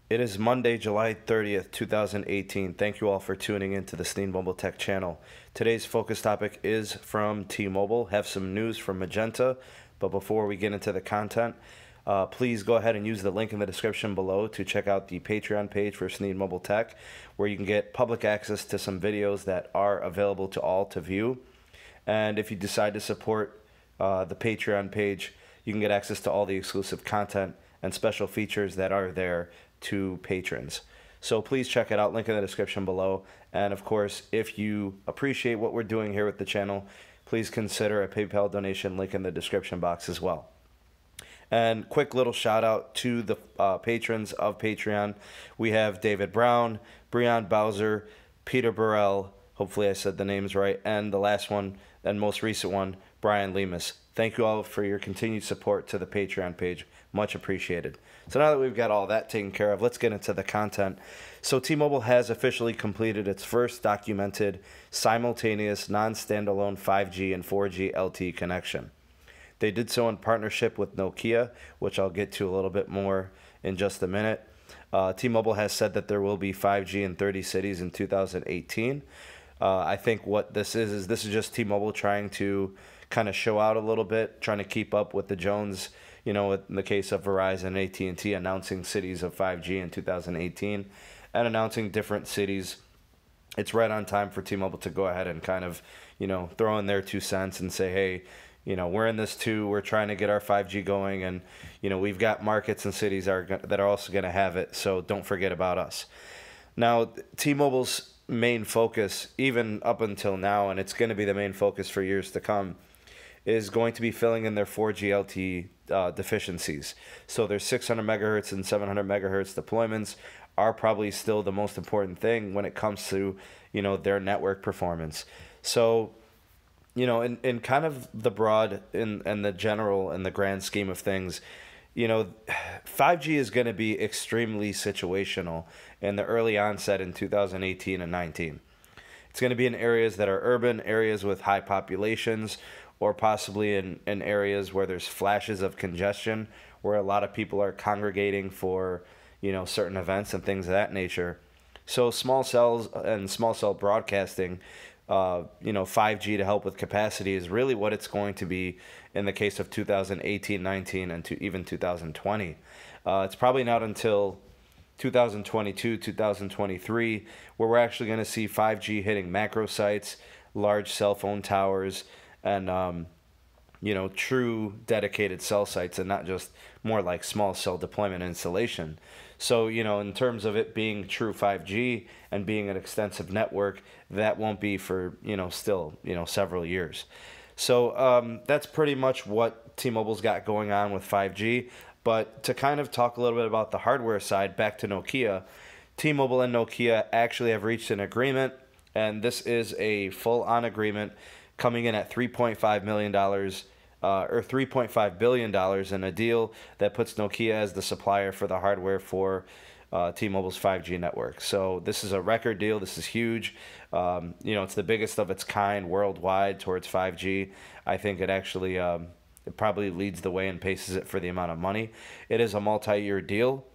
It is Monday, July 30th, 2018. Thank you all for tuning in to the Sneed Mobile Tech channel. Today's focus topic is from T-Mobile. Have some news from Magenta, but before we get into the content, please go ahead and use the link in the description below to check out the Patreon page for Sneed Mobile Tech, where you can get public access to some videos that are available to all to view. And if you decide to support the Patreon page, you can get access to all the exclusive content and special features that are there to patrons. So please check it out, link in the description below. And of course, if you appreciate what we're doing here with the channel, please consider a PayPal donation, link in the description box as well. And quick little shout out to the patrons of Patreon. We have David Brown, Breon Bowser, Peter Burrell, hopefully I said the names right, and the last one and most recent one, Brian Lemus. Thank you all for your continued support to the Patreon page. Much appreciated. So now that we've got all that taken care of, let's get into the content. So T-Mobile has officially completed its first documented simultaneous non-standalone 5G and 4G LTE connection. They did so in partnership with Nokia, which I'll get to a little bit more in just a minute. T-Mobile has said that there will be 5G in 30 cities in 2018. I think what this is just T-Mobile trying to kind of show out a little bit, trying to keep up with the Jones, in the case of Verizon and AT&T announcing cities of 5G in 2018 and announcing different cities. It's right on time for T-Mobile to go ahead and kind of, throw in their 2 cents and say, hey, we're in this too. We're trying to get our 5G going, and, we've got markets and cities that are also going to have it, so don't forget about us. Now, T-Mobile's main focus, even up until now, and it's going to be the main focus for years to come, is going to be filling in their 4G LTE deficiencies. So their 600 megahertz and 700 megahertz deployments are probably still the most important thing when it comes to, their network performance. So, in kind of the broad and the general and the grand scheme of things, 5G is going to be extremely situational in the early onset in 2018 and 19. It's going to be in areas that are urban, areas with high populations, or possibly in areas where there's flashes of congestion, where a lot of people are congregating for, certain events and things of that nature. So small cells and small cell broadcasting, 5G to help with capacity is really what it's going to be in the case of 2018, 19, and even 2020. It's probably not until 2022, 2023, where we're actually going to see 5G hitting macro sites, large cell phone towers, and true dedicated cell sites, and not just more like small cell deployment installation. So, in terms of it being true 5G and being an extensive network, that won't be for, still, several years. So that's pretty much what T-Mobile's got going on with 5G. But to kind of talk a little bit about the hardware side, back to Nokia, T-Mobile and Nokia actually have reached an agreement, and this is a full-on agreement coming in at $3.5 million or $3.5 billion in a deal that puts Nokia as the supplier for the hardware for T-Mobile's 5G network. So this is a record deal. This is huge. It's the biggest of its kind worldwide towards 5G. I think it actually it probably leads the way and paces it for the amount of money. It is a multi-year deal.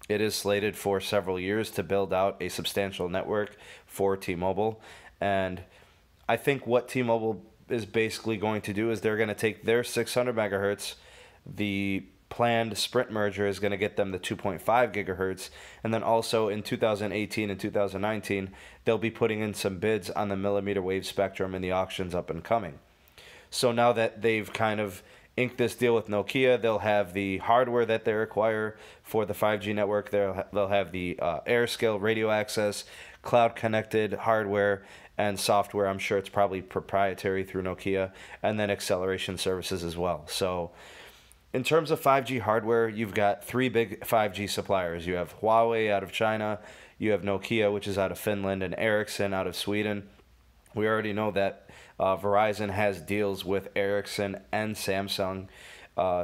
It is slated for several years to build out a substantial network for T-Mobile. And I think what T-Mobile is basically going to do is they're going to take their 600 megahertz, the planned Sprint merger is going to get them the 2.5 gigahertz, and then also in 2018 and 2019, they'll be putting in some bids on the millimeter wave spectrum in the auctions up and coming. So now that they've kind of inked this deal with Nokia, they'll have the hardware that they require for the 5G network. They'll have the AirScale radio access, cloud-connected hardware, and software. I'm sure it's probably proprietary through Nokia, and then acceleration services as well. So in terms of 5G hardware, you've got 3 big 5G suppliers. You have Huawei out of China, you have Nokia, which is out of Finland, and Ericsson out of Sweden. We already know that Verizon has deals with Ericsson and Samsung,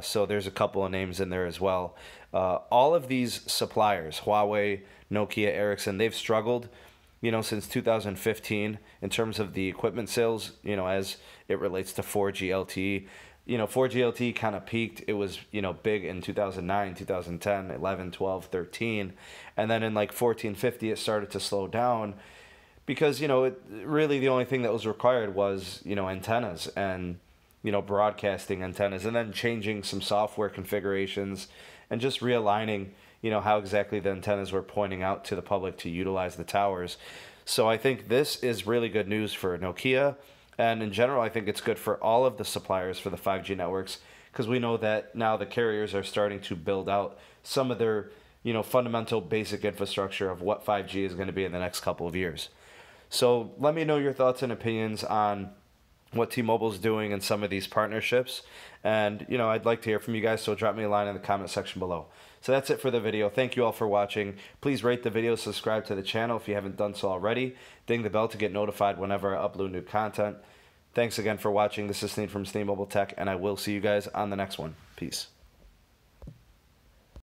so there's a couple of names in there as well. All of these suppliers, Huawei, Nokia, Ericsson, they've struggled since 2015 in terms of the equipment sales, as it relates to 4G LTE. 4G LTE kind of peaked. It was, big in 2009, 2010, 11, 12, 13. And then in like 14, 15, it started to slow down because, really the only thing that was required was, antennas and, broadcasting antennas, and then changing some software configurations and just realigning, how exactly the antennas were pointing out to the public to utilize the towers. So I think this is really good news for Nokia. And in general, I think it's good for all of the suppliers for the 5G networks, because we know that now the carriers are starting to build out some of their, fundamental basic infrastructure of what 5G is going to be in the next couple of years. So let me know your thoughts and opinions on what T-Mobile is doing in some of these partnerships. And, I'd like to hear from you guys, so drop me a line in the comment section below. So that's it for the video. Thank you all for watching. Please rate the video, subscribe to the channel if you haven't done so already. Ding the bell to get notified whenever I upload new content. Thanks again for watching. This is Sneed from Sneed Mobile Tech, and I will see you guys on the next one. Peace.